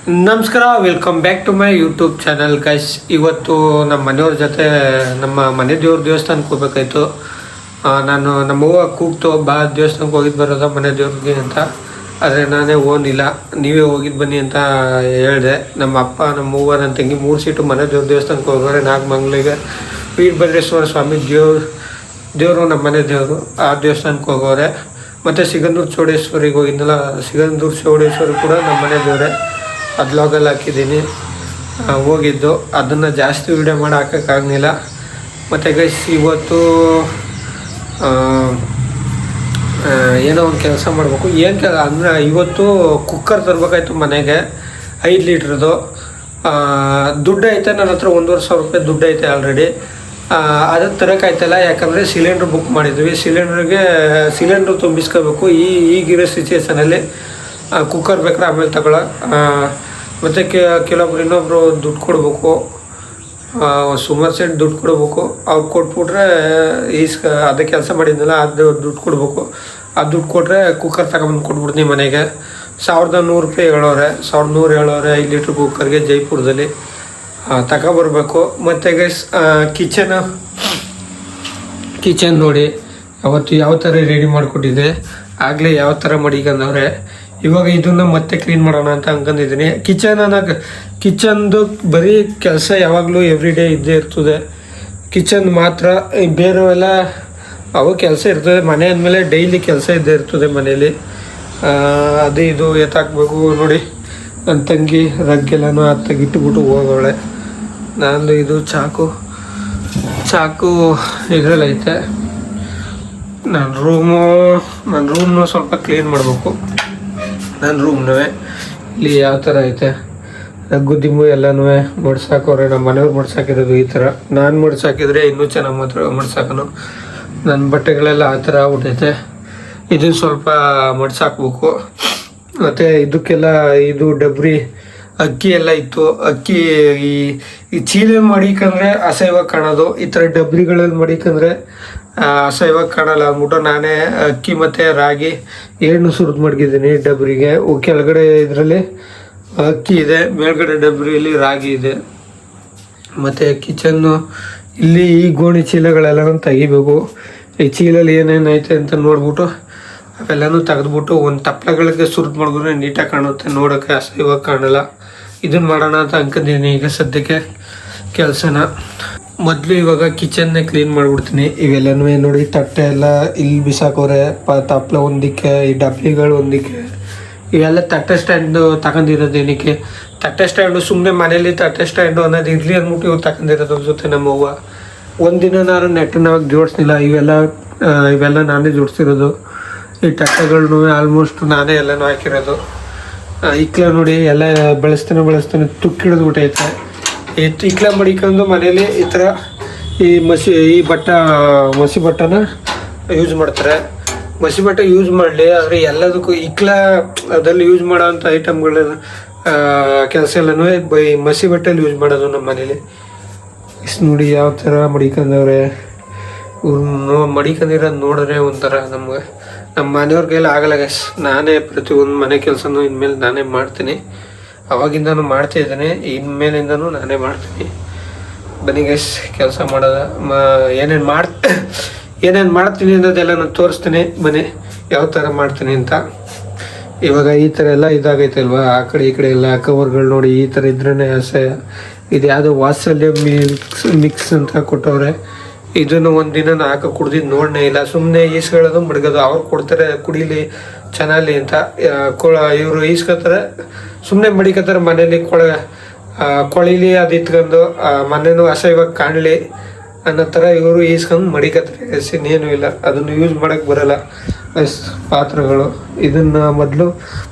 ನಮಸ್ಕಾರ, welcome back to my YouTube channel guys. ಇವತ್ತು ನಮ್ಮ ಮನೆಯವ್ರ ಜೊತೆ ನಮ್ಮ ಮನೆ ದೇವ್ರ ದೇವಸ್ಥಾನಕ್ಕೆ ಹೋಗ್ಬೇಕಾಯ್ತು. ನಾನು ನಮ್ಮವ್ವ ಕೂಗ್ತು, ಬಾ ದೇವಸ್ಥಾನಕ್ಕೆ ಹೋಗಿದ್ದು ಬರೋದ ಮನೆ ದೇವ್ರಿಗೆ ಅಂತ. ಆದರೆ ನಾನೇ ಓನಿಲ್ಲ, ನೀವೇ ಹೋಗಿದ್ದು ಬನ್ನಿ ಅಂತ ಹೇಳಿದೆ. ನಮ್ಮ ಅಪ್ಪ, ನಮ್ಮವ್ವ, ನನ್ನ ತಂಗಿ 3 ಸೀಟು ಮನೆ ದೇವಸ್ಥಾನಕ್ಕೆ ಹೋಗೋರೆ. ನಾಗಮಂಗಲಿಗೆ ವೀರಭದ್ರೇಶ್ವರ ಸ್ವಾಮಿ ದೇವರು ನಮ್ಮ ಮನೆ ದೇವರು, ಆ ದೇವಸ್ಥಾನಕ್ಕೆ ಹೋಗೋರೆ. ಮತ್ತು ಸಿಗಂದೂರು ಚೌಡೇಶ್ವರಿಗೆ ಹೋಗಿದ್ನಲ್ಲ, ಸಿಗಂದೂರು ಚೌಡೇಶ್ವರಿ ಕೂಡ ನಮ್ಮ ಮನೆ ದೇವರೇ. ಅದು ಲಾಗಲ್ಲಿ ಹಾಕಿದ್ದೀನಿ, ಹೋಗಿದ್ದು. ಅದನ್ನು ಜಾಸ್ತಿ ವೀಡಿಯೋ ಮಾಡಿ ಹಾಕೋಕ್ಕಾಗಲಿಲ್ಲ. ಮತ್ತು ಗೈಸ್, ಇವತ್ತು ಏನೋ ಒಂದು ಕೆಲಸ ಮಾಡಬೇಕು. ಏನು ಅಂದರೆ ಇವತ್ತು ಕುಕ್ಕರ್ ತರಬೇಕಾಯ್ತು ಮನೆಗೆ, 5 ಲೀಟ್ರದ್ದು. ದುಡ್ಡು ಐತೆ ನನ್ನ ಹತ್ರ, 1,500 ರೂಪಾಯಿ ದುಡ್ಡು ಐತೆ ಆಲ್ರೆಡಿ. ಅದನ್ನು ತರೋಕ್ಕಾಯ್ತಲ್ಲ, ಯಾಕಂದರೆ ಸಿಲಿಂಡ್ರ್ ಬುಕ್ ಮಾಡಿದ್ವಿ. ಸಿಲಿಂಡ್ರು ತುಂಬಿಸ್ಕೋಬೇಕು. ಈಗಿರೋ ಸಿಚುವೇಷನಲ್ಲಿ ಕುಕ್ಕರ್ ಬೇಕಾದ್ರೆ ಆಮೇಲೆ ತಗೊಳ್ಳೋ. ಮತ್ತು ಕೆಲವೊಬ್ರು ಇನ್ನೊಬ್ಬರು ದುಡ್ಡು ಕೊಡಬೇಕು, ಸುಮಾರು ಸೆಟ್ ದುಡ್ಡು ಕೊಡಬೇಕು. ಅವ್ರು ಕೊಟ್ಬಿಟ್ರೆ ಅದೇ ಕೆಲಸ ಮಾಡಿದ್ನಲ್ಲ, ಅದು ದುಡ್ಡು ಕೊಡಬೇಕು. ಆ ದುಡ್ಡು ಕೊಟ್ಟರೆ ಕುಕ್ಕರ್ ತಗೊಂಬಂದು ಕೊಟ್ಬಿಡ್ತೀನಿ ಮನೆಗೆ. 1,100 ರೂಪಾಯಿ ಹೇಳೋರೆ, 1,100 ಹೇಳೋರೆ 5 ಲೀಟ್ರ್ ಕುಕ್ಕರ್ಗೆ ಜೈಪುರದಲ್ಲಿ. ತಗೊಬರ್ಬೇಕು. ಮತ್ತು ಗೈಸ್, ಕಿಚನ್ ನೋಡಿ ಅವತ್ತು ಯಾವ ಥರ ರೆಡಿ ಮಾಡಿಕೊಟ್ಟಿದ್ದೆ, ಆಗಲೇ ಯಾವ ಥರ ಮಡಿಕೊಂಡವ್ರೆ. ಇವಾಗ ಇದನ್ನು ಮತ್ತೆ ಕ್ಲೀನ್ ಮಾಡೋಣ ಅಂತ ಅನ್ಕೊಂಡಿದ್ದೀನಿ. ಕಿಚನ್ದು ಬರೀ ಕೆಲಸ ಯಾವಾಗಲೂ ಎವ್ರಿ ಡೇ ಇದ್ದೇ ಇರ್ತದೆ. ಕಿಚನ್ ಮಾತ್ರ, ಬೇರೆವೆಲ್ಲ ಅವು ಕೆಲಸ ಇರ್ತದೆ. ಮನೆ ಅಂದಮೇಲೆ ಡೈಲಿ ಕೆಲಸ ಇದ್ದೇ ಇರ್ತದೆ ಮನೇಲಿ. ಅದು ಇದು ಎತ್ತಾಕಬೇಕು ನೋಡಿ. ನನ್ನ ತಂಗಿ ರಗ್ಗೆಲ್ಲನೂ ಅತ್ತಾಗಿಟ್ಟುಬಿಟ್ಟು ಹೋಗೋಳೆ. ನಂದು ಇದು ಚಾಕು ಇದರಲ್ಲೈತೆ. ನನ್ನ ರೂಮ್ನು ಸ್ವಲ್ಪ ಕ್ಲೀನ್ ಮಾಡಬೇಕು. ನನ್ನ ರೂಮ್ನೂ ಇಲ್ಲಿ ಯಾವ ಥರ ಐತೆ, ಗುದ್ದಿಮು ಎಲ್ಲನೂ ಮಡ್ಸಾಕವ್ರೆ. ನಮ್ಮ ಮನೆಯವ್ರು ಮಡ್ಸಾಕಿರೋದು ಈ ಥರ. ನಾನು ಮಡ್ಸಾಕಿದ್ರೆ ಇನ್ನೂ ಚೆನ್ನಾಗಿ ಮಡ್ಸಾಕನು. ನನ್ನ ಬಟ್ಟೆಗಳೆಲ್ಲ ಆ ಥರ ಆಗ್ಬಿಟ್ಟೈತೆ. ಇದನ್ನು ಸ್ವಲ್ಪ ಮಡ್ಸಾಕ್ಬೇಕು. ಮತ್ತು ಇದಕ್ಕೆಲ್ಲ ಇದು ಡಬ್ರಿ ಅಕ್ಕಿ ಎಲ್ಲ ಇತ್ತು. ಅಕ್ಕಿ ಈ ಚೀಲ ಮಡಿಕಂದ್ರೆ ಅಸಹ್ಯವಾಗಿ ಕಾಣೋದು. ಈ ಥರ ಡಬ್ರಿಗಳಲ್ಲಿ ಮಡಿಕಂದ್ರೆ ಅಸಹ್ಯವಾಗಿ ಕಾಣಲ್ಲ ಅಂದ್ಬಿಟ್ಟು ನಾನೇ ಅಕ್ಕಿ ಮತ್ತು ರಾಗಿ ಎಣ್ಣು ಸುರಿದು ಮಡಗಿದ್ದೀನಿ ಡಬ್ರಿಗೆ. ಕೆಳಗಡೆ ಇದರಲ್ಲಿ ಅಕ್ಕಿ ಇದೆ, ಮೇಲ್ಗಡೆ ಡಬ್ರಿಯಲ್ಲಿ ರಾಗಿ ಇದೆ. ಮತ್ತು ಕಿಚನ್ನು ಇಲ್ಲಿ ಈ ಗೋಣಿ ಚೀಲಗಳೆಲ್ಲನೂ ತೆಗಿಬೇಕು. ಈ ಚೀಲಲ್ಲಿ ಏನೇನೈತೆ ಅಂತ ನೋಡ್ಬಿಟ್ಟು ಅವೆಲ್ಲನೂ ತೆಗೆದ್ಬಿಟ್ಟು ಒಂದು ತಪ್ಪಲೆಗಳಿಗೆ ಸುರಿದು ಮಾಡಿದ್ರೆ ನೀಟಾಗಿ ಕಾಣುತ್ತೆ, ನೋಡೋಕ್ಕೆ ಅಸಹ್ಯವಾಗಿ ಕಾಣಲ್ಲ. ಇದನ್ನು ಮಾಡೋಣ ಅಂತ ಅನ್ಕೊಂಡಿದ್ದೀನಿ ಈಗ ಸದ್ಯಕ್ಕೆ ಕೆಲಸನ. ಮೊದಲು ಇವಾಗ ಕಿಚನ್ನೇ ಕ್ಲೀನ್ ಮಾಡಿಬಿಡ್ತೀನಿ. ಇವೆಲ್ಲನೂ ನೋಡಿ, ತಟ್ಟೆ ಎಲ್ಲ ಇಲ್ಲಿ ಬಿಸಾಕೋರೆ, ತಪ್ಪಲೆ ಒಂದಕ್ಕೆ, ಈ ಡಬ್ಬಿಗಳು ಒಂದಕ್ಕೆ. ಇವೆಲ್ಲ ತಟ್ಟೆ ಸ್ಟ್ಯಾಂಡು ತಗೊಂಡಿರೋದು. ಏನಕ್ಕೆ ತಟ್ಟೆ ಸ್ಟ್ಯಾಂಡು? ಸುಮ್ಮನೆ ಮನೇಲಿ ತಟ್ಟೆ ಸ್ಟ್ಯಾಂಡು ಅನ್ನೋದು ಇರಲಿ ಅಂದ್ಬಿಟ್ಟು ಇವ್ರು ತಗೊಂಡಿರೋದ್ರ ಜೊತೆ ನಮ್ಮವ್ವ. ಒಂದಿನ ನಾನು ನೆಟ್ಟನಾಗ ಜೋಡಿಸ್ಲಿಲ್ಲ. ಇವೆಲ್ಲ ನಾನೇ ಜೋಡಿಸಿರೋದು. ಈ ತಟ್ಟೆಗಳನ್ನೂ ಆಲ್ಮೋಸ್ಟ್ ನಾನೇ ಎಲ್ಲನೂ ಹಾಕಿರೋದು. ಇಕ್ಲ ನೋಡಿ ಎಲ್ಲ ಬೆಳೆಸ್ತಾನೆ ತುಕ್ಕಿಡಿದು ಬಿಟ್ಟೈತೆ. ಇಕ್ಲ ಮಡಿಕೊಂಡು ಮನೇಲಿ ಈ ಥರ ಈ ಮಸಿ ಬಟ್ಟನ ಯೂಸ್ ಮಾಡ್ತಾರೆ. ಮಸಿ ಬಟ್ಟೆ ಯೂಸ್ ಮಾಡಲಿ, ಆದರೆ ಎಲ್ಲದಕ್ಕೂ ಇಕ್ಲ ಅದಲ್ಲಿ ಯೂಸ್ ಮಾಡೋವಂಥ ಐಟಮ್ಗಳ ಕೆಲಸ ಎಲ್ಲನೂ ಮಸಿ ಬಟ್ಟೆಯಲ್ಲಿ ಯೂಸ್ ಮಾಡೋದು ನಮ್ಮ ಮನೇಲಿ. ನೋಡಿ ಯಾವ ಥರ ಮಡಿಕೊಂಡವ್ರೆ. ಇವ್ರು ಮಡಿಕೊಂಡಿರೋದು ನೋಡಿದ್ರೆ ಒಂಥರ ನಮ್ಮ ಮನೆಯವ್ರಿಗೆಲ್ಲ ಆಗಲ್ಲ ಗೈಸ್. ನಾನೇ ಪ್ರತಿಯೊಂದು ಮನೆ ಕೆಲಸನೂ ಇನ್ಮೇಲೆ ನಾನೇ ಮಾಡ್ತೀನಿ. ಅವಾಗಿಂದನೂ ಮಾಡ್ತಾಯಿದ್ದೀನಿ, ಇನ್ಮೇಲಿಂದನೂ ನಾನೇ ಮಾಡ್ತೀನಿ. ಬನ್ನಿ ಗೈಸ್, ಕೆಲಸ ಮಾಡೋದ ಏನೇನು ಮಾಡ್ತೀನಿ ಅನ್ನೋದೆಲ್ಲ ನಾನು ತೋರಿಸ್ತೀನಿ. ಬನ್ನಿ ಯಾವ ಥರ ಮಾಡ್ತೀನಿ ಅಂತ. ಇವಾಗ ಈ ಥರ ಎಲ್ಲ ಇದಾಗೈತೆ ಅಲ್ವಾ, ಆ ಕಡೆ ಈ ಕಡೆ ಎಲ್ಲ ಕವರ್ಗಳು ನೋಡಿ ಈ ಥರ ಇದ್ರೇ ಅಸಹ್ಯ. ಇದು ಯಾವುದೋ ವಾತ್ಸಲ್ಯ ಮಿಕ್ಸ್ ಅಂತ ಕೊಟ್ಟವ್ರೆ. ಇದನ್ನು ಒಂದಿನ ಹಾಕಿ ಕುಡ್ದಿದ್ದು ನೋಡನೇ ಇಲ್ಲ. ಸುಮ್ಮನೆ ಈಸ್ಕೊಳ್ಳೋದು ಮಡಗೋದು. ಅವ್ರು ಕೊಡ್ತಾರೆ ಕುಡೀಲಿ ಚೆನ್ನಾಗಲಿ ಅಂತ. ಇವರು ಈಸ್ಕೊತಾರೆ, ಸುಮ್ಮನೆ ಮಡಿಕೋತಾರೆ ಮನೇಲಿ. ಕೊಳೀಲಿ ಅದು ಇತ್ಕೊಂಡು ಮನೇನು ಅಸಹ್ಯವಾಗಿ ಕಾಣಲಿ ಅನ್ನೋ ಥರ ಇವರು ಈಸ್ಕೊಂಡು ಮಡಿಕೋತಾರೆ. ಇನ್ನೇನು ಇಲ್ಲ, ಅದನ್ನು ಯೂಸ್ ಮಾಡೋಕ್ಕೆ ಬರೋಲ್ಲ. ಪಾತ್ರೆಗಳು, ಇದನ್ನು ಮೊದಲು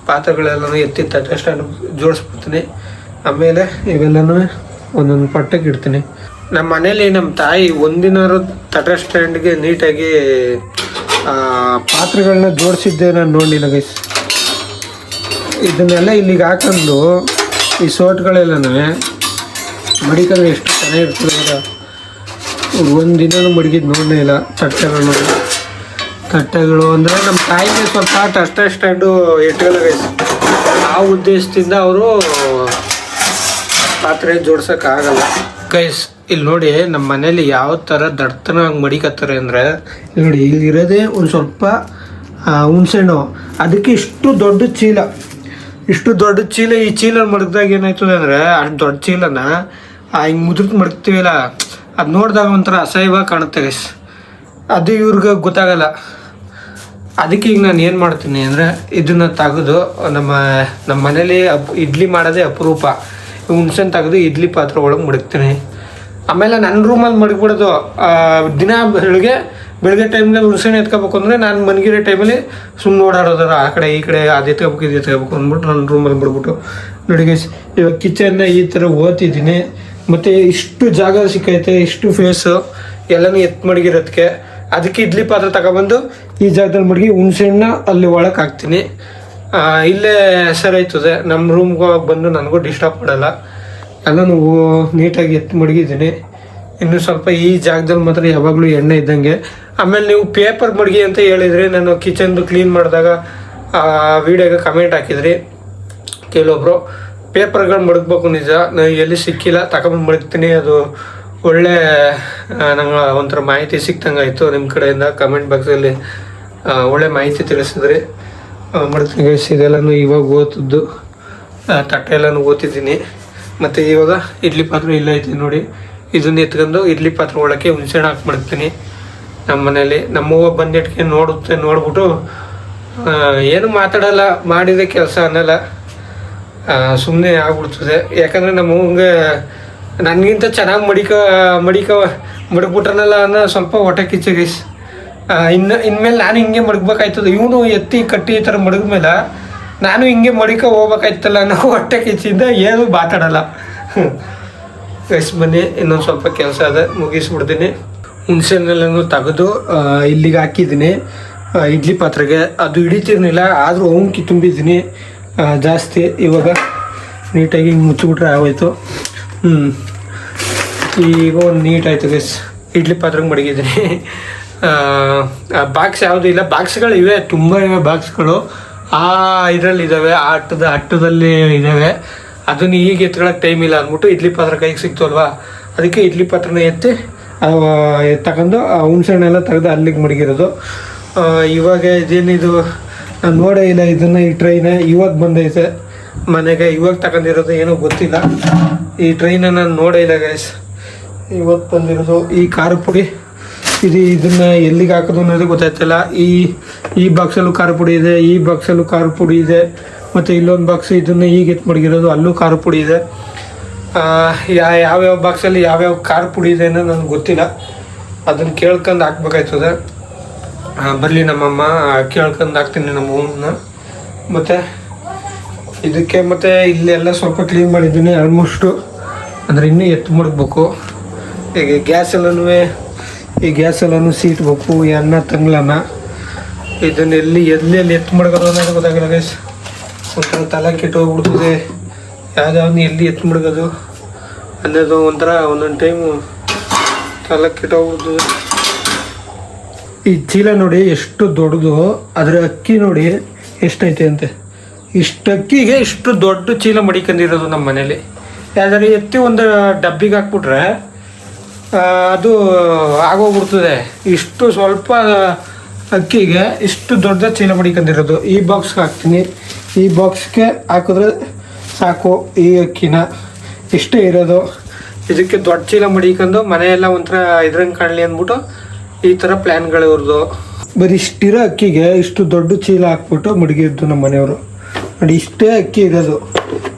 ಪಾತ್ರೆಗಳೆಲ್ಲನೂ ಎತ್ತಿ ತಟ್ಟೆ ಸ್ಟ್ಯಾಂಡ್ ಜೋಡಿಸ್ಬಿಡ್ತೀನಿ. ಆಮೇಲೆ ಇವೆಲ್ಲನೂ ಒಂದೊಂದು ಪಟ್ಟಕ್ಕೆ ಇಡ್ತೀನಿ. ನಮ್ಮ ಮನೇಲಿ ನಮ್ಮ ತಾಯಿ ಒಂದಿನಾರು ತಟ್ಟೆ ಸ್ಟ್ಯಾಂಡ್ಗೆ ನೀಟಾಗಿ ಪಾತ್ರೆಗಳನ್ನ ಜೋಡಿಸಿದ್ದೆ ನಾನು ನೋಡಲಿಲ್ಲ ಗೈಸ್. ಇದನ್ನೆಲ್ಲ ಇಲ್ಲಿಗೆ ಹಾಕೊಂಡು ಈ ಸೋಟ್ಗಳೆಲ್ಲನೂ ಮಡಿಕೊಂಡ್ರೆ ಎಷ್ಟು ಚೆನ್ನಾಗಿರ್ತದೆ. ಒಂದಿನೂ ಮಡಗಿದ್ದು ನೋಡಲೇ ಇಲ್ಲ. ತಟ್ಟೆಗಳು ಅಂದರೆ ನಮ್ಮ ತಾಯಿಗೆ ಸ್ವಲ್ಪ ತಟ್ಟೆ ಸ್ಟ್ಯಾಂಡು ಇಟ್ಕೊಳ್ಳೋ ಗೈಸ್. ಆ ಉದ್ದೇಶದಿಂದ ಅವರು ಪಾತ್ರೆ ಜೋಡ್ಸೋಕ್ಕಾಗಲ್ಲ ಗೈಸ್. ಇಲ್ಲಿ ನೋಡಿ ನಮ್ಮ ಮನೇಲಿ ಯಾವ ಥರ ದಡ್ತನ ಹಂಗೆ ಮಡಿಕತ್ತಾರೆ ಅಂದರೆ, ಇಲ್ಲಿ ನೋಡಿ ಇಲ್ಲಿರೋದೇ ಒಂದು ಸ್ವಲ್ಪ ಹುಣ್ಸೆಹಣ್ಣು, ಅದಕ್ಕೆ ಇಷ್ಟು ದೊಡ್ಡ ಚೀಲ, ಈ ಚೀಲ ಮಡಗ್ದಾಗ ಏನಾಯ್ತದೆ ಅಂದರೆ ಅಷ್ಟು ದೊಡ್ಡ ಚೀಲನ ಹಿಂಗೆ ಮುದ್ರದ್ದು ಮಡಗ್ತೀವಲ್ಲ, ಅದು ನೋಡಿದಾಗ ಒಂಥರ ಅಸಹ್ಯವಾಗಿ ಕಾಣುತ್ತೆ ಗೈಸ್. ಅದು ಇವ್ರಿಗೆ ಗೊತ್ತಾಗಲ್ಲ. ಅದಕ್ಕೆ ಈಗ ನಾನು ಏನು ಮಾಡ್ತೀನಿ ಅಂದರೆ ಇದನ್ನು ತೆಗೆದು ನಮ್ಮ ಮನೇಲಿ ಇಡ್ಲಿ ಮಾಡೋದೇ ಅಪರೂಪ. ಹುಣ್ಸೆಹಣ್ಣು ತೆಗೆದು ಇಡ್ಲಿ ಪಾತ್ರೆ ಒಳಗೆ ಮಡಗ್ತೀನಿ. ಆಮೇಲೆ ನನ್ನ ರೂಮಲ್ಲಿ ಮಡಗ್ಬಿಡೋದು. ದಿನ ಬೆಳಗ್ಗೆ ಟೈಮಲ್ಲಿ ಹುಣ್ಸೆಹಣ್ಣು ಎತ್ಕೋಬೇಕು ಅಂದರೆ ನಾನು ಮನಗಿರೋ ಟೈಮಲ್ಲಿ ಸುಮ್ಮನೆ ಓಡಾಡೋದಾರ ಆ ಕಡೆ ಈ ಕಡೆ ಅದು ಎತ್ಕೋಬೇಕು ಇದು ಎತ್ಕೋಬೇಕು ಅಂದ್ಬಿಟ್ಟು ನನ್ನ ರೂಮಲ್ಲಿ ಬಿಡ್ಬಿಟ್ಟು ನೋಡಿ ಗೈಸ್. ಇವಾಗ ಕಿಚನ್ನ ಈ ಥರ ಓದ್ತಿದ್ದೀನಿ. ಮತ್ತು ಇಷ್ಟು ಜಾಗ ಸಿಕ್ಕೈತೆ, ಇಷ್ಟು ಫೇಸು ಎಲ್ಲನೂ ಮಡಗಿರೋದಕ್ಕೆ. ಅದಕ್ಕೆ ಇಡ್ಲಿ ಪಾತ್ರೆ ತಗೊಬಂದು ಈ ಜಾಗದಲ್ಲಿ ಮಡಗಿ ಹುಣ್ಸೆಹಣ್ಣ ಅಲ್ಲಿ ಒಳಗೆ ಹಾಕ್ತೀನಿ. ಇಲ್ಲೇ ಸರಿ ಆಯ್ತದೆ. ನಮ್ಮ ರೂಮ್ಗೆ ಹೋಗಿ ಬಂದು ನನಗೂ ಡಿಸ್ಟರ್ಬ್ ಮಾಡಲ್ಲ. ಎಲ್ಲನೂ ನೀಟಾಗಿ ಮಡಗಿದ್ದೀನಿ. ಇನ್ನು ಸ್ವಲ್ಪ ಈ ಜಾಗದಲ್ಲಿ ಮಾತ್ರ ಯಾವಾಗಲೂ ಎಣ್ಣೆ ಇದ್ದಂಗೆ. ಆಮೇಲೆ ನೀವು ಪೇಪರ್ ಮಡಗಿ ಅಂತ ಹೇಳಿದ್ರಿ, ನಾನು ಕಿಚನ್ದು ಕ್ಲೀನ್ ಮಾಡಿದಾಗ ವೀಡಿಯೋಗೆ ಕಮೆಂಟ್ ಹಾಕಿದ್ರಿ ಕೆಲವೊಬ್ಬರು. ಪೇಪರ್ಗಳು ಮಡಗಬೇಕು, ನಿಜ ನಾನು ಎಲ್ಲಿ ಸಿಕ್ಕಿಲ್ಲ, ತಗೊಂಬಂದು ಮಡಗ್ತೀನಿ. ಅದು ಒಳ್ಳೆ ನಂಗೆ ಒಂಥರ ಮಾಹಿತಿ ಸಿಕ್ತಂಗೆ ಆಯಿತು ನಿಮ್ಮ ಕಡೆಯಿಂದ. ಕಮೆಂಟ್ ಬಾಕ್ಸಲ್ಲಿ ಒಳ್ಳೆ ಮಾಹಿತಿ ತಿಳಿಸಿದ್ರಿ. ಮಡಗ್ತೀನಿ ಗೈಸ್. ಇದೆಲ್ಲನೂ ಇವಾಗ ಓದ್ತಿದ್ದು ತಟ್ಟೆ ಎಲ್ಲನೂ ಓದ್ತಿದ್ದೀನಿ. ಮತ್ತು ಇವಾಗ ಇಡ್ಲಿ ಪಾತ್ರೆ ಇಲ್ಲ ಐತಿ ನೋಡಿ, ಇದನ್ನ ಎತ್ಕೊಂಡು ಇಡ್ಲಿ ಪಾತ್ರೆ ಒಳಕ್ಕೆ ಹುಣ್ಸೆಹಣ್ಣು ಹಾಕಿ ಮಡಗ್ತೀನಿ. ನಮ್ಮ ಮನೇಲಿ ನಮ್ಮವ್ವ ಬಂದಿಟ್ಕೆ ನೋಡ್ಬಿಟ್ಟು ಏನು ಮಾತಾಡಲ್ಲ, ಮಾಡಿದ ಕೆಲಸ ಅನ್ನಲ್ಲ, ಸುಮ್ಮನೆ ಆಗ್ಬಿಡ್ತದೆ. ಯಾಕಂದರೆ ನಮ್ಮವ್ವಂಗೆ ನನಗಿಂತ ಚೆನ್ನಾಗಿ ಮಡಗ್ಬಿಟ್ರನಲ್ಲ ಅನ್ನೋ ಸ್ವಲ್ಪ ಹೊಟ್ಟೆ ಕಿಚ್ಚು ಗೈಸ್. ಇನ್ಮೇಲೆ ನಾನು ಹಿಂಗೆ ಮಡಗ್ಬೇಕಾಯ್ತದೆ. ಇವನು ಎತ್ತಿ ಕಟ್ಟಿ ಈ ಥರ ಮಡಗ್ಮೇಲೆ ನಾನು ಹಿಂಗೆ ಹೋಗ್ಬೇಕಾಯ್ತಲ್ಲ ಅನ್ನೋ ಹೊಟ್ಟೆ ಕಿಚ್ಚಿಂದ ಏನು ಮಾತಾಡಲ್ಲ ಗೈಸ್. ಬನ್ನಿ, ಇನ್ನೊಂದು ಸ್ವಲ್ಪ ಕೆಲಸ ಅದ, ಮುಗಿಸ್ಬಿಡ್ತೀನಿ. ಹುಣ್ಸೆಹಣ್ಣೆಲ್ಲನೂ ತೆಗೆದು ಇಲ್ಲಿಗೆ ಹಾಕಿದ್ದೀನಿ ಇಡ್ಲಿ ಪಾತ್ರೆಗೆ. ಅದು ಹಿಡಿತಿರ್ನಿಲ್ಲ, ಆದರೂ ಅವನ್ಕಿ ತುಂಬಿದ್ದೀನಿ ಜಾಸ್ತಿ. ಇವಾಗ ನೀಟಾಗಿ ಹಿಂಗೆ ಮುಚ್ಚಿಬಿಟ್ರೆ ಆಗೋಯ್ತು. ಈಗ ಒಂದು ನೀಟ್ ಆಯಿತು ಗೈಸ್. ಇಡ್ಲಿ ಪಾತ್ರೆಗೆ ಮಡಗಿದ್ದೀನಿ. ಬಾಕ್ಸ್ ಯಾವುದೂ ಇಲ್ಲ, ಬಾಕ್ಸ್ಗಳು ಇವೆ, ತುಂಬ ಇವೆ ಬಾಕ್ಸ್ಗಳು. ಇದರಲ್ಲಿ ಇದ್ದಾವೆ, ಅಟ್ಟದಲ್ಲಿ ಇದ್ದಾವೆ. ಅದನ್ನು ಈಗ ಎತ್ಕೊಳ್ಳೋಕೆ ಟೈಮ್ ಇಲ್ಲ ಅಂದ್ಬಿಟ್ಟು ಇಡ್ಲಿ ಪಾತ್ರೆ ಕೈಗೆ ಸಿಕ್ತು ಅಲ್ವಾ, ಅದಕ್ಕೆ ಇಡ್ಲಿ ಪಾತ್ರೆನ ಎತ್ತಿ ತಗೊಂಡು ಹುಣ್ಸೆಹಣ್ಣೆಲ್ಲ ತೆಗೆದು ಅಲ್ಲಿಗೆ ಮಡಗಿರೋದು. ಇವಾಗ ಇದೇನಿದು ನಾನು ನೋಡೇ ಇಲ್ಲ ಇದನ್ನು. ಈ ಟ್ರೈನ ಇವಾಗ ಬಂದೈತೆ ಮನೆಗೆ, ಇವಾಗ ತಗೊಂಡಿರೋದು ಏನೋ ಗೊತ್ತಿಲ್ಲ. ಈ ಟ್ರೈನ ನಾನು ನೋಡೇ ಇಲ್ಲ ಗೈಸ್, ಇವತ್ತು ಬಂದಿರೋದು. ಈ ಖಾರ ಪುಡಿ ಇದನ್ನು ಎಲ್ಲಿಗೆ ಹಾಕೋದು ಅನ್ನೋದು ಗೊತ್ತಾಯ್ತಿಲ್ಲ. ಈ ಬಾಕ್ಸಲ್ಲೂ ಖಾರ ಪುಡಿ ಇದೆ, ಈ ಬಾಕ್ಸಲ್ಲೂ ಖಾರ ಪುಡಿ ಇದೆ, ಮತ್ತು ಇಲ್ಲೊಂದು ಬಾಕ್ಸ್ ಇದನ್ನು ಈಗ ಎತ್ತು ಮಡಗಿರೋದು, ಅಲ್ಲೂ ಖಾರ ಪುಡಿ ಇದೆ. ಯಾವ್ಯಾವ ಬಾಕ್ಸಲ್ಲಿ ಯಾವ್ಯಾವ ಖಾರ ಪುಡಿ ಇದೆ ಅನ್ನೋ ನನಗೆ ಗೊತ್ತಿಲ್ಲ. ಅದನ್ನು ಕೇಳ್ಕೊಂಡು ಹಾಕ್ಬೇಕಾಯ್ತದೆ. ಬರಲಿ ನಮ್ಮಮ್ಮ ಕೇಳ್ಕೊಂಡು ಹಾಕ್ತೀನಿ ನಮ್ಮ ಹೂವನ್ನ. ಮತ್ತು ಇದಕ್ಕೆ ಮತ್ತು ಇಲ್ಲೆಲ್ಲ ಸ್ವಲ್ಪ ಕ್ಲೀನ್ ಮಾಡಿದ್ದೀನಿ ಆಲ್ಮೋಸ್ಟು. ಅಂದರೆ ಇನ್ನೂ ಎತ್ತು ಮಡಗಬೇಕು. ಈಗ ಗ್ಯಾಸೆಲ್ಲನೂ ಸೀಟ್ಬೇಕು, ಈ ಅನ್ನ ತಂಗ್ಳನ್ನ. ಇದನ್ನು ಎಲ್ಲೆಲ್ಲಿ ಎತ್ತು ಮಡಗೋದು ಅನ್ನೋದು ಗೊತ್ತಾಗಲ್ಲ ಗೈಸ್. ಒಂಥರ ತಲೆ ಕೆಟ್ಟೋಗ್ಬಿಡ್ತದೆ, ಯಾವ್ದಾವ್ದು ಎಲ್ಲಿ ಎತ್ತು ಮಡಗೋದು ಅನ್ನೋದು ಒಂಥರ ಒಂದೊಂದು ಟೈಮು ತಲೆ ಕೆಟ್ಟೋಗ್ಬಿಡ್ತದೆ. ಈ ಚೀಲ ನೋಡಿ ಎಷ್ಟು ದೊಡ್ಡದು, ಅದರ ಅಕ್ಕಿ ನೋಡಿ ಎಷ್ಟೈತೆ ಅಂತೆ. ಇಷ್ಟು ಅಕ್ಕಿಗೆ ಇಷ್ಟು ದೊಡ್ಡ ಚೀಲ ಮಡಿಕೊಂಡಿರೋದು ನಮ್ಮ ಮನೇಲಿ. ಯಾವ್ದಾದ್ರು ಎತ್ತಿ ಒಂದು ಡಬ್ಬಿಗೆ ಹಾಕ್ಬಿಟ್ರೆ ಅದು ಆಗೋಗ್ಬಿಡ್ತದೆ. ಇಷ್ಟು ಸ್ವಲ್ಪ ಅಕ್ಕಿಗೆ ಇಷ್ಟು ದೊಡ್ಡ ಚೀಲ ಮಡಿಕೊಂಡಿರೋದು. ಈ ಬಾಕ್ಸ್ಗೆ ಹಾಕ್ತೀನಿ, ಈ ಬಾಕ್ಸ್ಗೆ ಹಾಕಿದ್ರೆ ಸಾಕು ಈ ಅಕ್ಕಿನ. ಇಷ್ಟೇ ಇರೋದು. ಇದಕ್ಕೆ ದೊಡ್ಡ ಚೀಲ ಮಡಿಕೊಂಡು ಮನೆಯೆಲ್ಲ ಒಂಥರ ಇದ್ರಂಗೆ ಕಾಣಲಿ ಅಂದ್ಬಿಟ್ಟು ಈ ಥರ ಪ್ಲ್ಯಾನ್ಗಳು ಇವ್ರದ್ದು. ಬರೀ ಇಷ್ಟಿರೋ ಅಕ್ಕಿಗೆ ಇಷ್ಟು ದೊಡ್ಡ ಚೀಲ ಹಾಕ್ಬಿಟ್ಟು ಮಡಗಿದ್ದು ನಮ್ಮ ಮನೆಯವರು. ನೋಡಿ ಇಷ್ಟೇ ಅಕ್ಕಿ ಇರೋದು.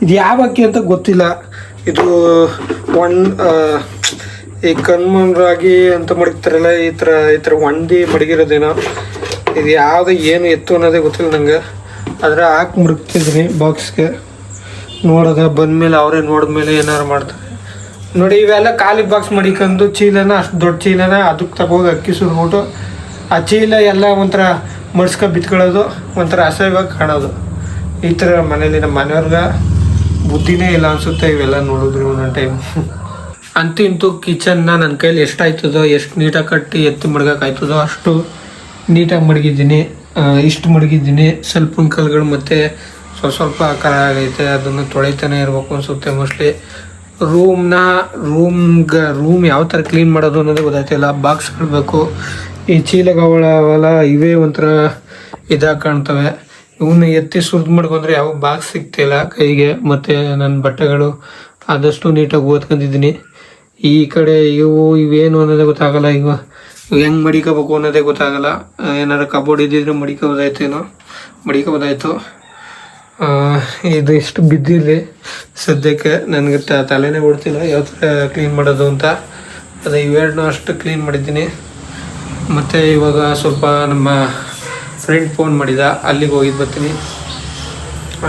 ಇದು ಯಾವ ಅಕ್ಕಿ ಅಂತ ಗೊತ್ತಿಲ್ಲ. ಇದು ಈ ಕಣ್ಮಂಗ್ರಾಗಿ ಅಂತ ಮಡಗ್ತಾರಲ್ಲ, ಈ ಥರ ಒಂದಿ ಮಡಗಿರೋದೇನೋ. ಇದು ಯಾವುದು ಏನು ಎತ್ತು ಅನ್ನೋದೇ ಗೊತ್ತಿಲ್ಲ ನನಗೆ. ಆದರೆ ಹಾಕಿ ಮಡಗ್ತಿದ್ದೀನಿ ಬಾಕ್ಸ್ಗೆ. ನೋಡೋದ ಬಂದಮೇಲೆ ಅವರೇ ನೋಡಿದ್ಮೇಲೆ ಏನಾರು ಮಾಡ್ತಾರೆ ನೋಡಿ. ಇವೆಲ್ಲ ಖಾಲಿ ಬಾಕ್ಸ್ ಮಡಿಕೊಂಡು ಚೀಲನ, ಅಷ್ಟು ದೊಡ್ಡ ಚೀಲನ ಅದಕ್ಕೆ ತಗೋಗಿ ಅಕ್ಕಿ ಸುರಿದ್ಬಿಟ್ಟು ಆ ಚೀಲ ಎಲ್ಲ ಒಂಥರ ಬಿತ್ಕೊಳ್ಳೋದು, ಒಂಥರ ಅಸಹ್ಯವಾಗಿ ಕಾಣೋದು. ಈ ಥರ ಮನೇಲಿ ನಮ್ಮ ಮನೆಯವ್ರಿಗೆ ಬುದ್ಧಿನೇ ಇಲ್ಲ ಅನಿಸುತ್ತೆ ಇವೆಲ್ಲ ನೋಡಿದ್ರಿ ಒಂದೊಂದು ಟೈಮ್. ಅಂತೂ ಇಂತೂ ಕಿಚನ್ನ ನನ್ನ ಕೈಲಿ ಎಷ್ಟಾಯ್ತದೋ, ಎಷ್ಟು ನೀಟಾಗಿ ಕಟ್ಟಿ ಎತ್ತಿ ಮಡ್ಗೋಕ್ಕಾಯ್ತದೋ ಅಷ್ಟು ನೀಟಾಗಿ ಮಡಗಿದ್ದೀನಿ. ಇಷ್ಟು ಮಡಗಿದ್ದೀನಿ. ಸ್ವಲ್ಪ ಕಲ್ಗಳು ಮತ್ತು ಸ್ವಲ್ಪ ಖರ ಆಗೈತೆ, ಅದನ್ನು ತೊಳಿತಾನೆ ಇರಬೇಕು ಅನಿಸುತ್ತೆ ಮೋಸ್ಟ್ಲಿ. ರೂಮ್ ಯಾವ ಥರ ಕ್ಲೀನ್ ಮಾಡೋದು ಅನ್ನೋದೇ ಗೊತ್ತಾಯ್ತಿಲ್ಲ. ಬಾಕ್ಸ್ ಇಡಬೇಕು, ಈ ಚೀಲಗಳೆಲ್ಲ ಇವೇ ಒಂಥರ ಇದಾಗಿ ಕಾಣ್ತವೆ. ಇವನ್ನ ಎತ್ತಿ ಸುರಿದು ಮಾಡ್ಕೊಂಡ್ರೆ ಯಾವ ಬಾಕ್ಸ್ ಸಿಗ್ತಿಲ್ಲ ಕೈಗೆ. ಮತ್ತು ನನ್ನ ಬಟ್ಟೆಗಳು ಆದಷ್ಟು ನೀಟಾಗಿ ಓದ್ಕೊಂಡಿದ್ದೀನಿ. ಈ ಕಡೆ ಇವೇನು ಅನ್ನೋದೇ ಗೊತ್ತಾಗಲ್ಲ. ಇವು ಹೆಂಗೆ ಮಡಿಕೋಬೇಕು ಅನ್ನೋದೇ ಗೊತ್ತಾಗಲ್ಲ. ಏನಾರು ಕಬೋರ್ಡ್ ಇದ್ದಿದ್ರೆ ಮಡಿಕೋಬೋದಾಯಿತು. ಇದು ಎಷ್ಟು ಬಿದ್ದಿರಲಿ ಸದ್ಯಕ್ಕೆ ನನಗೆ ತಲೆನೇ ಓಡ್ತಿಲ್ಲ ಯಾವ ಥರ ಕ್ಲೀನ್ ಮಾಡೋದು ಅಂತ. ಅದೇ ಇವೆರಡನ್ನೂ ಅಷ್ಟು ಕ್ಲೀನ್ ಮಾಡಿದ್ದೀನಿ. ಮತ್ತು ಇವಾಗ ಸ್ವಲ್ಪ ನಮ್ಮ ಫ್ರೆಂಡ್ ಫೋನ್ ಮಾಡಿದ, ಅಲ್ಲಿಗೆ ಹೋಗಿದ್ದು ಬರ್ತೀನಿ.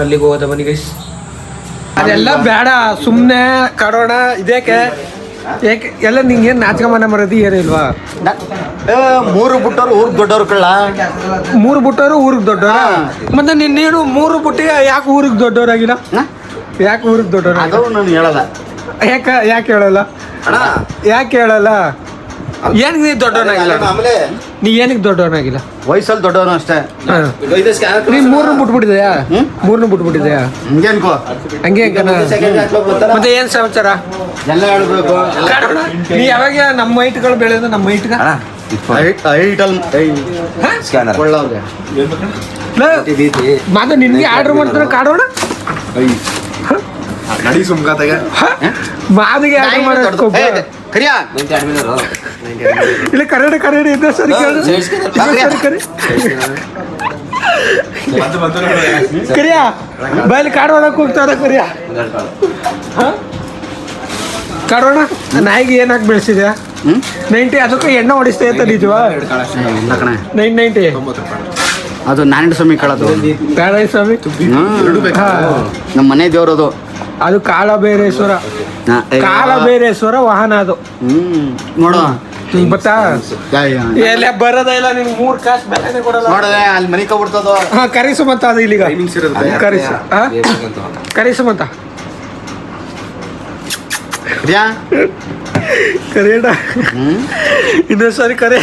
ಅಲ್ಲಿಗೆ ಹೋದ ಬನ್ನಿ ಗೈಸ್. ಅದೆಲ್ಲ ಬೇಡ, ಸುಮ್ಮನೆ ಕಾಡೋಣ. ಇದೇಕೆ ಏಕೆ ಎಲ್ಲ ನಿಂಗೇನು ನಾಚಿಕೆ ಮರೋದು ಏನಿಲ್ವಾ? 3 ಬಿಟ್ಟವ್ರು ಊರಿಗೆ ದೊಡ್ಡವ್ರು ಕಳ್ಳ. 3 ಬಿಟ್ಟವರು ಊರಿಗೆ ದೊಡ್ಡವ್ರ. ಮತ್ತೆ ನೀನು 3 ಬಿಟ್ಟಿಗೆ ಯಾಕೆ ಊರಿಗೆ ದೊಡ್ಡವರಾಗಿಲ್ಲ? ಯಾಕೆ ಊರಿಗೆ ದೊಡ್ಡವ್ರ? ಅದು ನಾನು ಹೇಳಲ್ಲ. ಯಾಕೆ ಹೇಳಲ್ಲ? ಯಾಕೆ ಹೇಳಲ್ಲ? ಏನಕ್ಕೆ ನೀ ದೊಡ್ಡವನಾಗಿಲ್ಲ? ಆಮೇಲೆ ನೀ ಏನಕ್ಕೆ ದೊಡ್ಡವನಾಗಿಲ್ಲ? ವಯಸ್ಸಲ್ಲಿ ದೊಡ್ಡವನು ಅಷ್ಟೇ. ನೀ 3 ಬಿಟ್ಬಿಟ್ಟಿದೆಯಾ? 3 ಬಿಟ್ಬಿಟ್ಟಿದೆಯಾ? ಹಂಗೇನ್ಕೋ ಹಂಗೆ ಮತ್ತೆ ಏನ್ ಸಮಾಚಾರ? ಎಲ್ಲ ಹೇಳ್ಬೇಕು. ನೀ ಯಾವಾಗ ನಮ್ಮ ಹೈಟ್ಗಳು ಬೆಳೆಯೋದು? ನಮ್ಮ ಹೈಟ್ಗ ಮಾತು ನಿನ್ಗೆ ಆರ್ಡರ್ ಮಾಡ್ತಾನೆ ಕಾಡೋಣ. ನಡಿ ಸುಮ್ಕಾತಾಗ ಮಾದಿಗೆ ಆರ್ಡರ್ ಮಾಡೋದು ಕರಿಯಾ ಇಲ್ಲ. ಕರಡಿ ಇದ್ದ ಸರಿ ಕರಿಯಾ ಬಯಲು ಕಾಡೋಣಕ್ಕೆ ಹೋಗ್ತಾರ. ಕರಿಯಾ ಕಾಡೋಣ. ನಾಯಿಗೆ ಏನಾಗಿ ಬೆಳೆಸಿದ್ಯಾ? 90 ಅದಕ್ಕೆ ಎಣ್ಣೆ ಹೊಡಿಸ್ತಾ ಇತ್ತ ನಿಜವಾ? 990 ಅದು ನಾರಾಯಣ ಸ್ವಾಮಿ ಕಳದು. ನಾರಾಯಣ ಸ್ವಾಮಿ ನಮ್ಮ ಮನೆ ದೇವ್ರದು. ಅದು ಕಾಲಭೈರೇಶ್ವರ ವಾಹನ ಅದು. ನೋಡು ಗೊತ್ತಾ? ಎಲ್ಲ ಬರೋದ ಇಲ್ಲ. ನಿಮ್ಗೆ 3 ಕಾಸು ಬೆಲೆನೇ ಕೊಡಲ್ಲ. ನೋಡದೆ ಅಲ್ಲಿ ಮನೆ ಕಬಿಡ್ತದ. ಕರೀಸು ಮತ್ತ ಅದು ಇಲ್ಲಿಗ ಕರೀಸು ಮತ್ತ ಕರೆಯಡ ಇನ್ನೊಂದು ಸರಿ ಕರೆ.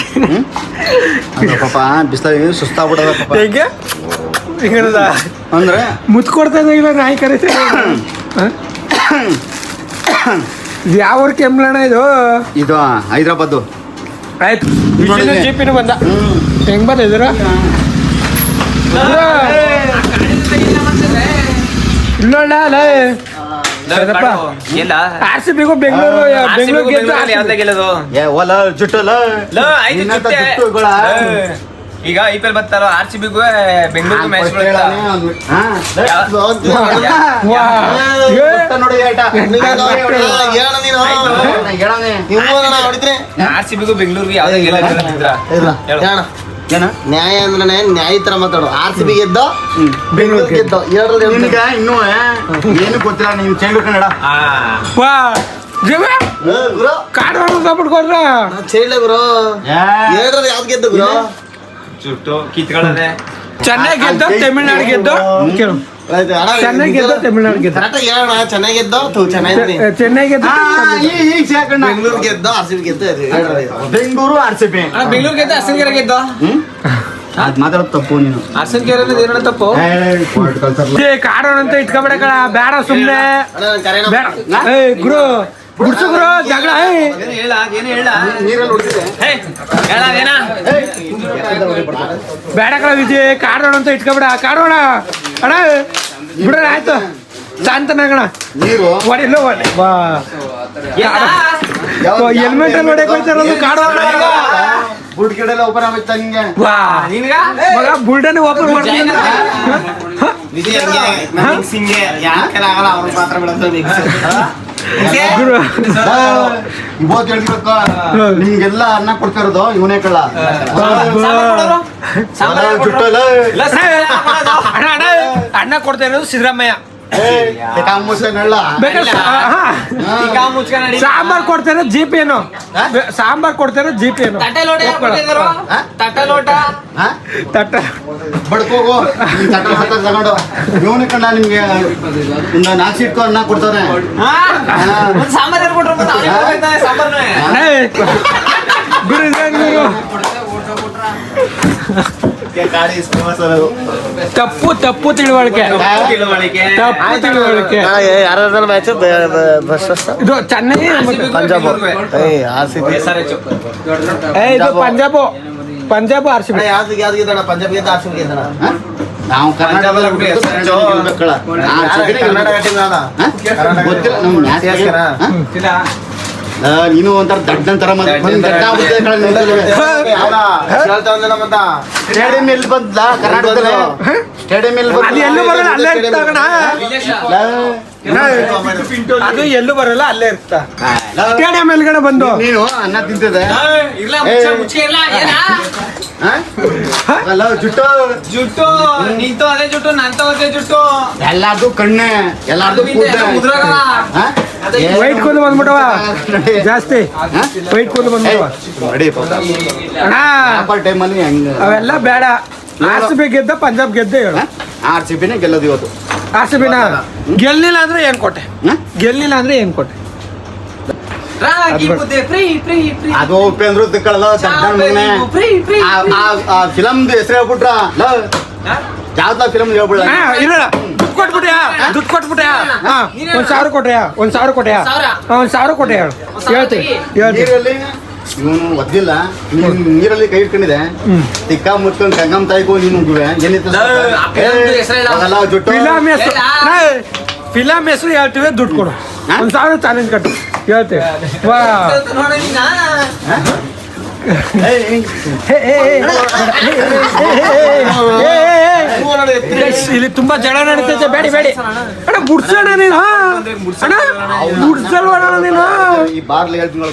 ಪಾಪ ಬಿಸಿಲಾಗಿ ಸುಸ್ತಾಗ್ಬಿಡದ. ಹೆಂಗೆ ಹಿಂಗದ ಅಂದ್ರೆ ಮುತ್ ಕೊಡ್ತಾ ಇಲ್ಲ ನಾಯಿ ಕರೀತೀವಿ. ಯಾವ ಕೆಮ್ಲಣ ಇದು? ಇದು ಹೈದ್ರಾಬಾದ್. ಆಯ್ತು ಜೀಪಿನ ಬಂದ. ಹೆಂಗ್ ಬಂದ ಇದ್ರ? ಇಲ್ಲೋಣ RCB ಬೆಂಗಳೂರು ಈಗ IPL ಬರ್ತಾರೋ RCBಗೂ ಬೆಂಗಳೂರು ಮ್ಯಾಚ್ RCBಗೂ ಬೆಂಗಳೂರಿಗೆ ಯಾವ್ದೇ ನ್ಯಾಯ ಅಂದ್ರೆ ನ್ಯಾಯ ತರ ಮಾತಾಡು. RCB ಗೆದ್ದ ಬೆಂಗಳೂರು ಗೆದ್ದ ಇನ್ನೂ ಏನು ಗೊತ್ತಿಲ್ಲ. ನೀನ್ ಚೈಲ್ಡ್ ಕನ್ನಡ ಕಾಡ್ಕೊಡ್ರ ಚೈಲ್ಡ್ ಗುರು ಯಾವ್ದು ಗೆದ್ದ ಗುರು? ಚುಟ್ಟು ಕಿತ್ಕೊಳ್ಳದೆ. ಚೆನ್ನೈ ಗೆದ್ದ ತಮಿಳ್ನಾಡು ಗೆದ್ದ. ಚೆನ್ನೈ ಗೆದ್ದ ತಮಿಳ್ನಾಡು ಗೆದ್ದ. ಚೆನ್ನೈ ಗೆದ್ದ ಚೆನ್ನೈ ಗೆದ್ದ ಬೆಂಗಳೂರು ಗೆದ್ದ RCB ಗೆದ್ದ. ಬೆಂಗಳೂರು RCB ಬೆಂಗಳೂರು ಗೆದ್ದ ಅಸನ್ಗೆರೆ ಗೆದ್ದ. ಅದ್ ಮಾತಾಡೋದು ತಪ್ಪು. ನೀನು ಅಸನ್ಗೆರೆ ಏನೋ ತಪ್ಪು. ಕಾಡೋಣ ಅಂತ ಇಟ್ಕೊಬೇಡ ಕಣ. ಬೇಡ ಸುಮ್ನೆ ಬೇಡ. ಗುರು ಗುಡ್ಸು ಗುರು ಜಗಳ. ಬೇಡ ಕಣ ವಿಜಯ್. ಕಾಡೋಣ ಅಂತ ಇಟ್ಕೊಬೇಡ. ಕಾಡೋಣ ಅಣ್ಣ ಬಿಡ್ರ ಆಯ್ತು. ಶಾಂತನಾಗಣ ನೀರು ಹೊಡಿಲ್ಲ ಬಾ. ಹೆಲ್ಮೆಟ್ ಅಲ್ಲಿ ಹೊಡೆಯಕ್ ಹೋಗ್ತಾರಲ್ಲ. ಕಾಡೋಣ ಬುಡ್ ಗಿಡ ಓಪನ್ ಆಗುತ್ತೆ ನಿಂಗೆ. ವಾ ಮಗ ಬುಲ್ಡನ್ ಓಪನ್ ಮಾಡ್ತೀನಿ. ನಿಮ್ಗೆಲ್ಲ ಅನ್ನ ಕೊಡ್ತಿರೋದು ಇವನೇ ಕಳ್ಳ. ಅಣ್ಣ ಕೊಡ್ತಾ ಇರೋದು ಸಿದ್ದರಾಮಯ್ಯ. ಸಾಂಬಾರ್ ಕೊಡ್ತಾರ ಜಿಪಿ ಏನು? ಸಾಂಬಾರ್ ಕೊಡ್ತಾರ ಜಿಪಿ ಏನು? ತಟ್ಟ ಬಡ್ಕೋಗು ತಗೊಂಡು ಇವನೇ ಕಂಡ ನಿಮ್ಗೆ ಒಂದು 4 ಸೀಟ್ಕು ಅನ್ನ ಕೊಡ್ತಾನೆ. ಗುರು ತಪ್ಪು ತಪ್ಪು ತಿಳುವಳಿಕೆ ತಪ್ಪು ತಿಳುವಳಿಕೆ. ಯಾರು ಮ್ಯಾಚ್ ಇದು ಚೆನ್ನೈ ಪಂಜಾಬ್ RCB ಇದು ಪಂಜಾಬ್ RCB. ಯಾವ್ದು ಗೆದ್ದಣ? ಪಂಜಾಬ್ ಗೆದ್ದ RCB ಗೆದ್ದಣ? ನಾವು ಕರ್ನಾಟಕ ನೀನು ಒಂಥರ ದಡ್ಡಂತರ ಸ್ಟೇಡಿಯಂ ಎಲ್ಲಿ ಬಂದ ಕರ್ನಾಟಕದಲ್ಲಿ? ಸ್ಟೇಡಿಯಂ ಎಲ್ಲಿ ಅದು ಎಲ್ಲೂ ಬರಲ್ಲ, ಅಲ್ಲೇ ಇರ್ತಾಗಣ. ಅದು ಎಲ್ಲೂ ಬರಲ್ಲ, ಅಲ್ಲೇ ಇರ್ತಾ. ಸ್ಟೇಡಿಯಂ ಎಲ್ಗಡೆ ಬಂದು ನೀನು ಅನ್ನ ತಿಂತಿದೆ ಜುಟ್ಟು ನಿಂತು ಅದೇ ಜುಟ್ಟು ನಂತ ಅದೇ ಜುಟ್ಟು ಎಲ್ಲಾರ್ದು ಕಣ್ಣೆ ಎಲ್ಲಾರ್ದು ವೈಟ್ ಕೂದಲು ಬಂದ್ಬಿಟ್ಟವ ಜಾಸ್ತಿ. ವೈಟ್ ಕೂದಲು ಬಂದ್ಬಿಟ್ಟವ ಟೈಮಲ್ಲಿ ಹಂಗ ಅವೆಲ್ಲ ಬೇಡ. RCB ಗೆದ್ದ ಪಂಜಾಬ್ ಗೆದ್ದೆ ಹೇಳು. RCBನೇ ಗೆಲ್ಲೋದು ಇವತ್ತು. RCBನ ಗೆಲ್ಲಿಲ್ಲ ಅಂದ್ರೆ ಏನ್ ಕೊಟ್ಟೆ? ಗೆಲ್ಲಿಲ್ಲ ಅಂದ್ರೆ ಏನ್ ಕೊಟ್ಟೆ? ಅದು ಉಪೇಂದ್ರ ಫಿಲಮ್ದು ಹೆಸರು ಹೇಳ್ಬಿಟ್ರ ಯಾವ್ದ ಫಿಲಮ್ ಹೇಳ್ಬಿಡ ಇಲ್ಲ ದುಡ್ಡು ಕೊಟ್ಬಿಟ್ಯಾ? ದುಡ್ಡು ಕೊಟ್ಬಿಟ್ಯಾ? 1,000 ಕೊಟ್ಟ್ಯಾ? 1,000 ಕೊಟ್ಟ್ಯಾ? 1,000 ಕೊಟ್ಟೆ ಹೇಳು. ಹೇಳ್ತೀನಿ ನೀರಲ್ಲಿ ಇವನು ಒದ್ದಿಲ್ಲ, ನೀರಲ್ಲಿ ಕೈ ಇಟ್ಕೊಂಡಿದೆ, ತಿಕ್ಕ ಮುಚ್ಕೊಂಡು ಗಂಗಮ್ಮ ತಾಯಿಗೂ ನೀನು ಜುಟ್ಟು ಫಿಲಮ್ ಹೆಸರು ಹೇಳ್ತೀವಿ, ದುಡ್ಡು ಕೊಡು. 1,000 ಚಾಲೆಂಜ್ ಕಟ್ಟು ಹೇಳ್ತೀವಿ. ಇಲ್ಲಿ ತುಂಬಾ ಜಗಳ ನಡೀತೈತೆ. ಬೇಡಿ ಅಣ್ಣ ಬುಡ್ಸೋಣ ನೀನು. ಅಣ್ಣ ಬುಡ್ಸಲ್ವಣ ನೀನು. ಈ ಬಾರ್ಲಿ ಹೇಳ್ತೀನಿ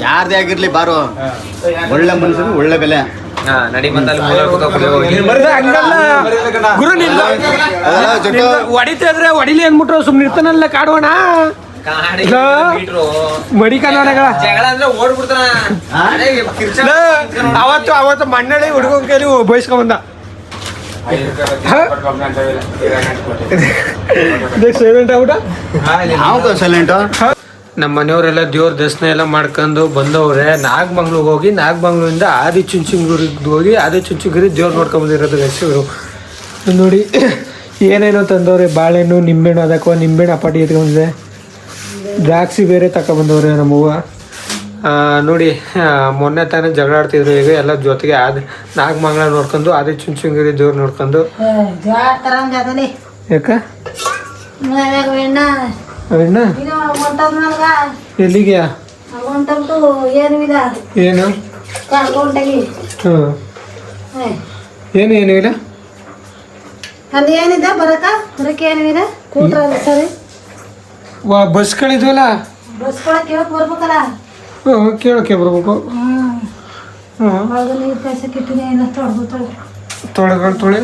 ಯಾರ್ದೇ ಆಗಿರ್ಲಿ ಬಾರು, ಒಳ್ಳೆ ಮನುಷ್ಯರು ಒಳ್ಳೆ ಬೆಲೆ. ನಡಿ ಬಂದಲ್ಲಿ ಹಂಗಲ್ಲ ಗುರು, ಹೊಡಿತಿದ್ರೆ ಹೊಡಿಲಿ ಅಂದ್ಬಿಟ್ರು ಸುಮ್ನೆ ಇರ್ತಾನಲ್ಲ ಕಾಡೋಣ. ಮಡಿ ಕನ್ನಡಗಳ ಜಗಳ ಅಂದ್ರೆ ಓಡ್ಬಿಡ್ತಾನ. ಅವತ್ತು ಮಣ್ಣಳಿ ಹುಡುಗನ ಕೈಲಿ ಬಯಸ್ಕೊಂಬಂದ. ಸೈಲೆಂಟ್ ಆಗ್ಬಿಟ್ಟ. ಸೈಲೆಂಟ್. ನಮ್ಮ ಮನೆಯವರೆಲ್ಲ ದೇವ್ರ ದರ್ಶನ ಎಲ್ಲ ಮಾಡ್ಕೊಂಡು ಬಂದವ್ರೆ. ನಾಗಮಂಗ್ಳಿಗೆ ಹೋಗಿ, ನಾಗಮಂಗ್ಳಿಂದ ಆದಿಚುಂಚನಗಿರಿಗೆ ಹೋಗಿ, ಆದಿಚುಂಚನಗಿರಿ ದೇವ್ರು ನೋಡ್ಕೊಂಬಂದಿರೋದು ಹೆಸರು ನೋಡಿ. ಏನೇನೋ ತಂದವ್ರೆ, ಬಾಳೆಹಣ್ಣು, ನಿಂಬೆಹಣ್ಣು. ಅದಕ್ಕೋ ನಿಂಬೆಹಣ್ಣು ಅಪಾಟಿ ಎತ್ಕೊಂಡಿದೆ. ದ್ರಾಕ್ಷಿ ಬೇರೆ ತಗೊಬಂದವ್ರೆ ನಮ್ಮವ್ವ ನೋಡಿ. ಮೊನ್ನೆ ತಾನೇ ಜಗಳ ಆಡ್ತಿದ್ರು. ಈಗ ಎಲ್ಲ ಜೊತೆಗೆ ನಾಗಮಂಗಲ ನೋಡ್ಕೊಂಡು, ಆದಿಚುಂಚನಗಿರಿ ದೇವ್ರು ನೋಡ್ಕೊಂಡು. ಯಾಕ ಎಲ್ಲಿಗೆ? ಏನು ಏನು ಇಲ್ಲ. ಅಲ್ಲಿ ಏನಿದೆ ಬರಕ್ಕೆ ಏನಿದೆ ಕೂಟ್ರ ಸರಿ. ಬಸ್ಗಳಿದ್ವಲ್ಲ, ಕೇಳಕ್ ಬರ್ಬೇಕಲ್ಲ. ಕೇಳಕ್ಕೆ ಬರ್ಬೇಕು. ತೊಳೆ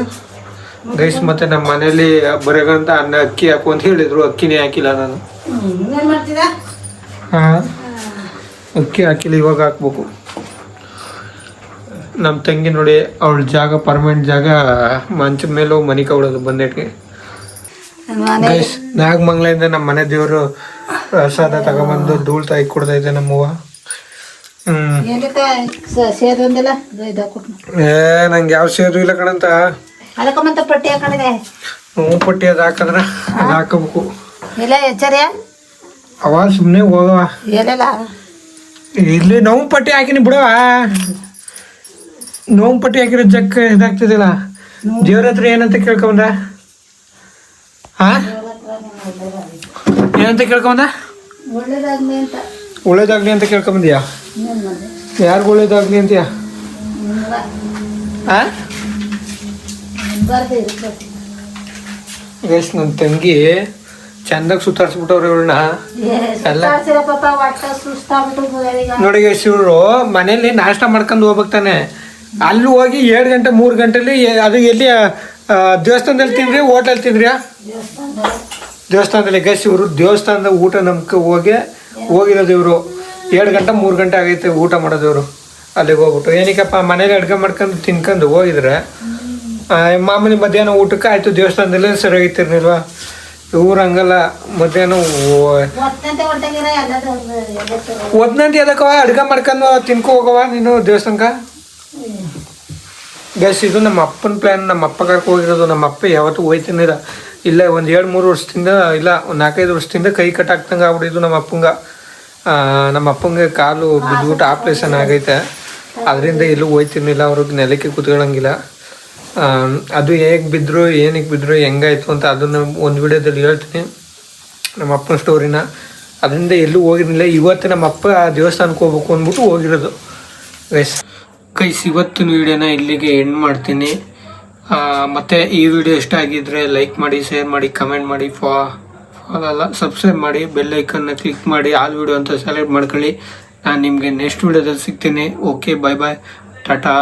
ಗೈಸ್. ಮತ್ತೆ ನಮ್ಮ ಮನೇಲಿ ಬರಗಂತ ಅನ್ನ ಅಕ್ಕಿ ಹಾಕು ಅಂತ ಹೇಳಿದ್ರು. ಅಕ್ಕಿನೇ ಹಾಕಿಲ್ಲ ನಾನು. ಅಕ್ಕಿ ಹಾಕಿಲ್ಲ, ಇವಾಗ ಹಾಕ್ಬೇಕು. ನಮ್ಮ ತಂಗಿ ನೋಡಿ, ಅವಳ ಜಾಗ ಪರ್ಮನೆಂಟ್ ಜಾಗ ಮಂಚದ ಮೇಲೂ ಮನೆ ಕವಡೋದು ಬಂದೇಟ್ಗೆ. ಗೈಸ್, ನಾಗಮಂಗ್ಲಿಂದ ನಮ್ಮ ಮನೆ ದೇವರು ಪ್ರಸಾದ ತಗೊಂಬಂದು ಧೂಳ್ ತಾಯಿ ಕೊಡ್ತೈತೆ ನಮ್ಮವ್ವ. ನಂಗೆ ಯಾವ ಸೇರು ಇಲ್ಲ ಕಣಂತ. ಪಟ್ಟಿ ಹಾಕೊಂಡಿದೆ. ಪಟ್ಟಿ ಅದು ಹಾಕಂದ್ರ ಅದು ಹಾಕಬೇಕು. ಇಲ್ಲ ಎಚ್ಚರಿಯ ಅವ ಸುಮ್ಮನೆ ಹೋಗವ. ಇಲ್ಲಿ ನೋವು ಪಟ್ಟಿ ಹಾಕಿನಿ ಬಿಡವ. ನೋವು ಪಟ್ಟಿ ಹಾಕಿರೋ ಜಕ್ಕ ಇದಾಗ್ತದಿಲ್ಲ. ದೇವ್ರ ಹತ್ರ ಏನಂತ ಕೇಳ್ಕೊಂಡ? ಏನಂತ ಕೇಳ್ಕೊಂಡ? ಒಳ್ಳೇದಾಗ್ಲಿ ಅಂತ ಕೇಳ್ಕೊಂಬಂದಿಯಾ? ಯಾರಿಗೂ ಒಳ್ಳೇದಾಗ್ಲಿ ಅಂತೀಯ? ಗೈಸ್, ನನ್ನ ತಂಗಿ ಚಂದಾಗ ಸುತ್ತಾಡ್ಸ್ಬಿಟ್ಟವ್ರೆ ಇವಳನ್ನ ಎಲ್ಲ ನೋಡಿ. ಗೈಸ್, ಇವರು ಮನೇಲಿ ನಾಷ್ಟ ಮಾಡ್ಕೊಂಡು ಹೋಗ್ಬೇಕು ತಾನೆ. ಅಲ್ಲಿ ಹೋಗಿ 7 ಗಂಟೆ 3 ಗಂಟೆಲಿ ಅದು ಎಲ್ಲಿ ದೇವಸ್ಥಾನದಲ್ಲಿ ತಿಂದ್ರಿ, ಹೋಟ್ಲಲ್ಲಿ ತಿಂದ್ರಿ? ದೇವಸ್ಥಾನದಲ್ಲಿ. ಗೈಸ್, ಇವರು ದೇವಸ್ಥಾನದ ಊಟ ನಮ್ಗೆ ಹೋಗಿರೋದು. ಇವರು 7 ಗಂಟೆ 3 ಗಂಟೆ ಆಗೈತೆ ಊಟ ಮಾಡೋದು. ಇವರು ಅಲ್ಲಿಗೆ ಹೋಗ್ಬಿಟ್ಟು ಏನಕ್ಕಪ್ಪ ಮನೇಲಿ ಅಡುಗೆ ಮಾಡ್ಕೊಂಡು ತಿನ್ಕೊಂಡು ಹೋಗಿದ್ರೆ ಮಾಮೂಲಿ ಮಧ್ಯಾಹ್ನ ಊಟಕ್ಕೆ ಆಯಿತು. ದೇವಸ್ಥಾನದಲ್ಲಿ ಸರಿಯಾಗಿತ್ತಿರ್ನಿಲ್ವ? ಇವ್ರು ಹಂಗಲ್ಲ. ಮಧ್ಯಾಹ್ನ ಒದ್ನಂತೆ ಅದಕ್ಕವ ಅಡುಗೆ ಮಾಡ್ಕೊಂಡು ತಿನ್ಕೊ ಹೋಗವ ನೀನು ದೇವಸ್ಥಾನಕ್ಕೆ. ಗೈಸ್ ಇದು ನಮ್ಮ ಅಪ್ಪನ ಪ್ಲ್ಯಾನ್. ನಮ್ಮ ಅಪ್ಪ ಕರ್ಕೊ ಹೋಗಿರೋದು. ನಮ್ಮ ಅಪ್ಪ ಯಾವತ್ತೂ ಹೋಯ್ತಾನಿಲ್ಲ. ಇಲ್ಲ ಒಂದು 2-3 ವರ್ಷದಿಂದ, ಇಲ್ಲ ಒಂದು 4-5 ವರ್ಷದಿಂದ ಕೈ ಕಟ್ಟಾಕ್ತಂಗೆ ಆಗ್ಬಿಟ್ಟಿದ್ದು ನಮ್ಮ ಅಪ್ಪಂಗೆ. ನಮ್ಮ ಅಪ್ಪಂಗೆ ಕಾಲು ಬಿದ್ದುಬಿಟ್ಟು ಆಪ್ರೇಷನ್ ಆಗೈತೆ. ಅದರಿಂದ ಎಲ್ಲೂ ಹೋಯ್ತಿರ್ಲಿಲ್ಲ. ಅವ್ರಿಗೆ ನೆಲಕ್ಕೆ ಕೂತ್ಕೊಳ್ಳಂಗಿಲ್ಲ. ಅದು ಹೇಗೆ ಬಿದ್ದರು, ಏನಕ್ಕೆ ಬಿದ್ದರು, ಹೆಂಗಾಯ್ತು ಅಂತ ಅದನ್ನು ಒಂದು ವಿಡಿಯೋದಲ್ಲಿ ಹೇಳ್ತೀನಿ, ನಮ್ಮ ಅಪ್ಪನ ಸ್ಟೋರಿನ. ಅದರಿಂದ ಎಲ್ಲೂ ಹೋಗಿರಲಿಲ್ಲ. ಇವತ್ತು ನಮ್ಮ ಅಪ್ಪ ದೇವಸ್ಥಾನಕ್ಕೆ ಹೋಗ್ಬೇಕು ಅಂದ್ಬಿಟ್ಟು ಹೋಗಿರೋದು. ಗೈಸ್ ಇವತ್ತಿನ ವಿಡಿಯೋನ ಇಲ್ಲಿಗೆ ಎಂಡ್ ಮಾಡ್ತೀನಿ. ಮತ್ತು ಈ ವಿಡಿಯೋ ಇಷ್ಟ ಆಗಿದ್ದರೆ ಲೈಕ್ ಮಾಡಿ, ಶೇರ್ ಮಾಡಿ, ಕಮೆಂಟ್ ಮಾಡಿ, ಸಬ್ಸ್ಕ್ರೈಬ್ ಮಾಡಿ, ಬೆಲ್ ಐಕನ್ನ ಕ್ಲಿಕ್ ಮಾಡಿ, ಆಲ್ ವಿಡಿಯೋ ಅಂತ ಸೆಲೆಕ್ಟ್ ಮಾಡ್ಕೊಳ್ಳಿ. ನಾನು ನಿಮಗೆ ನೆಕ್ಸ್ಟ್ ವಿಡಿಯೋದಲ್ಲಿ ಸಿಗ್ತೀನಿ. ಓಕೆ, ಬಾಯ್ ಬಾಯ್, ಟಾಟಾ.